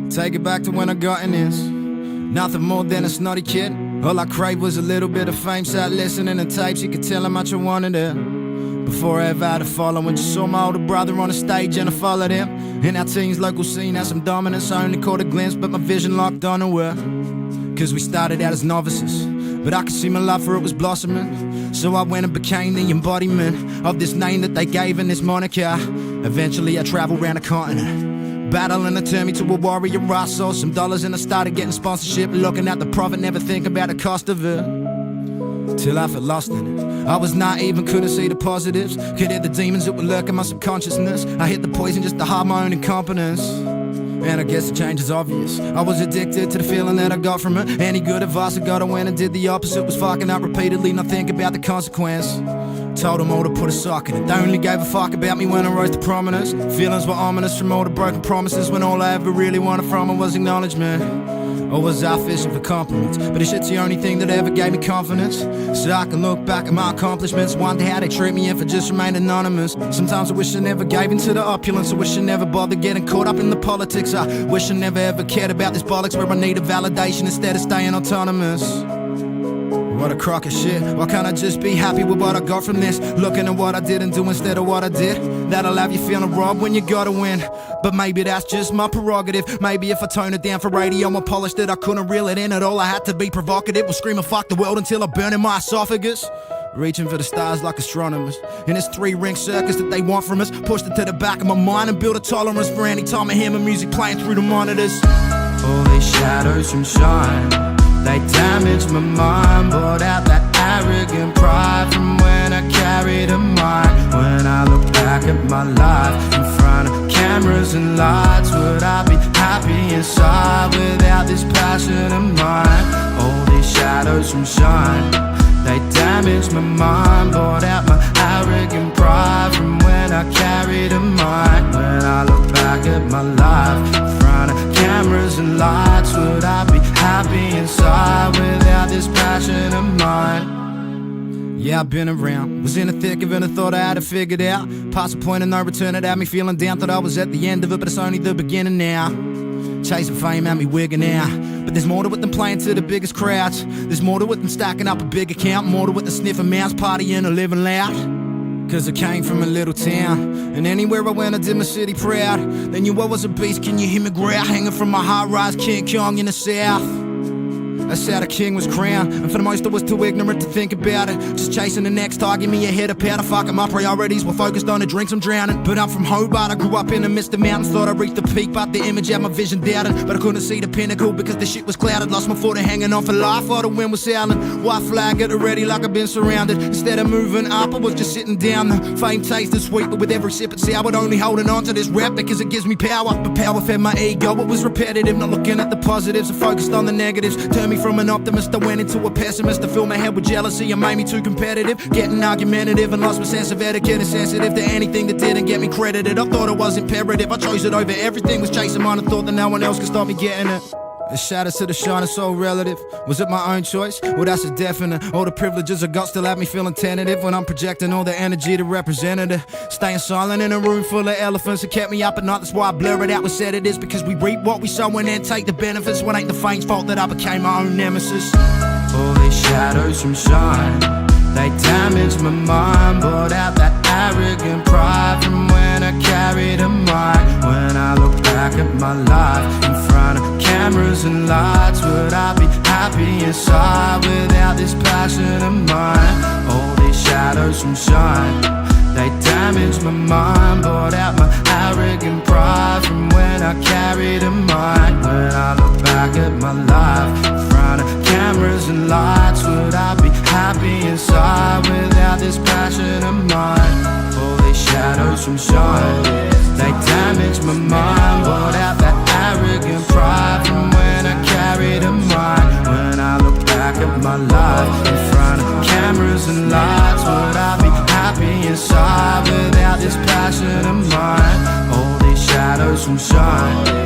Take it back to when I got in this. Nothing more than a snotty kid. All I craved was a little bit of fame. Sat listening to tapes, you could tell how much I wanted it. Before I ever had a following, just saw my older brother on the stage and I followed him. In our teens local scene had some dominance. I only caught a glimpse, but my vision locked on to her. Cause we started out as novices, but I could see my love for it was blossoming. So I went and became the embodiment of this name that they gave in this moniker. Eventually I traveled around the continent, battling to turn me to a warrior. I saw some dollars and I started getting sponsorship. Looking at the profit, never think about the cost of it. Till I felt lost in it. I was naive and couldn't see the positives. Could hear the demons that were lurking my subconsciousness. I hit the poison just to hide my own incompetence. And I guess the change is obvious. I was addicted to the feeling that I got from it. Any good advice I got, I went and did the opposite. Was fucking up repeatedly, not think about the consequence. Told them all to put a sock in it. They only gave a fuck about me when I rose to prominence. Feelings were ominous from all the broken promises, when all I ever really wanted from it was acknowledgement. Or was I fishing for compliments? But this shit's the only thing that ever gave me confidence. So I can look back at my accomplishments, wonder how they treat me if I just remained anonymous. Sometimes I wish I never gave in to the opulence. I wish I never bothered getting caught up in the politics. I wish I never ever cared about this bollocks where I need a validation instead of staying autonomous. What a crock of shit. Why can't I just be happy with what I got from this? Looking at what I didn't do instead of what I did. That'll have you feeling robbed when you gotta win. But maybe that's just my prerogative. Maybe if I tone it down for radio and polished it, I couldn't reel it in at all. I had to be provocative. Was screaming fuck the world until I burn in my esophagus. Reaching for the stars like astronomers in this 3-ring circus that they want from us. Pushed it to the back of my mind and built a tolerance for any time I hear my music playing through the monitors. All these shadows from shine, they damage my mind. Brought out that arrogant pride from when I carried a mic. When I look back at my life in front of cameras and lights, would I be happy inside without this passion of mine? All these shadows from shine, they damage my mind. Brought out my arrogant pride from when I carried a mic. When I look back at my life in front of cameras and lights, would I be happy inside without this passion of mine? Yeah, I've been around, was in the thick of it and thought I had it figured out. Past the point of no return, it had me feeling down. Thought I was at the end of it, but it's only the beginning now. Chasing fame had me wigging out, but there's more to it than playing to the biggest crowds. There's more to it than stacking up a big account. More to it than sniffing mouths, partying or living loud. Cause I came from a little town, and anywhere I went I did my city proud. They knew I was a beast, can you hear me growl? Hanging from my high-rise King Kong in the south. That's how the king was crowned, and for the most I was too ignorant to think about it. Just chasing the next target, me a head of powder. Fucking my priorities were focused on the drinks I'm drowning. But I'm from Hobart, I grew up in the midst of mountains. Thought I reached the peak, but the image had my vision doubted. But I couldn't see the pinnacle because the shit was clouded. Lost my footing hanging on for life while the wind was howling. White flag at the ready like I've been surrounded. Instead of moving up, I was just sitting down. The fame tasted sweet, but with every sip it soured. Only holding on to this rap because it gives me power. But power fed my ego, it was repetitive. Not looking at the positives, I focused on the negatives. Turned me from an optimist, I went into a pessimist. To fill my head with jealousy and made me too competitive. Getting argumentative and lost my sense of etiquette. Insensitive to anything that didn't get me credited. I thought it was imperative, I chose it over everything. Was chasing mine and thought that no one else could stop me getting it. The shadows to the shine are so relative. Was it my own choice? Well, that's a definite. All the privileges I got still have me feeling tentative when I'm projecting all the energy to representative. Staying silent in a room full of elephants, it kept me up at night. That's why I blur it out with sedatives, because we reap what we sow and then take the benefits. When ain't the fame's fault that I became my own nemesis. All these shadows from shine, they damage my mind. Brought out that arrogant pride from when I carried a mic. When I look back at my life in front of cameras and lights, would I be happy inside without this passion of mine? All these shadows from shine, they damage my mind. Brought out my arrogant pride from when I carried a mic. When I look back at my life in front of cameras and lights, would I be happy inside without this passion of mine? All these shadows from shine, they damage my mind. Brought out that arrogant pride from when I carried a mic. When I look back at my life in front of cameras and lights, would I be happy inside without this passion of mine? All these shadows from shine,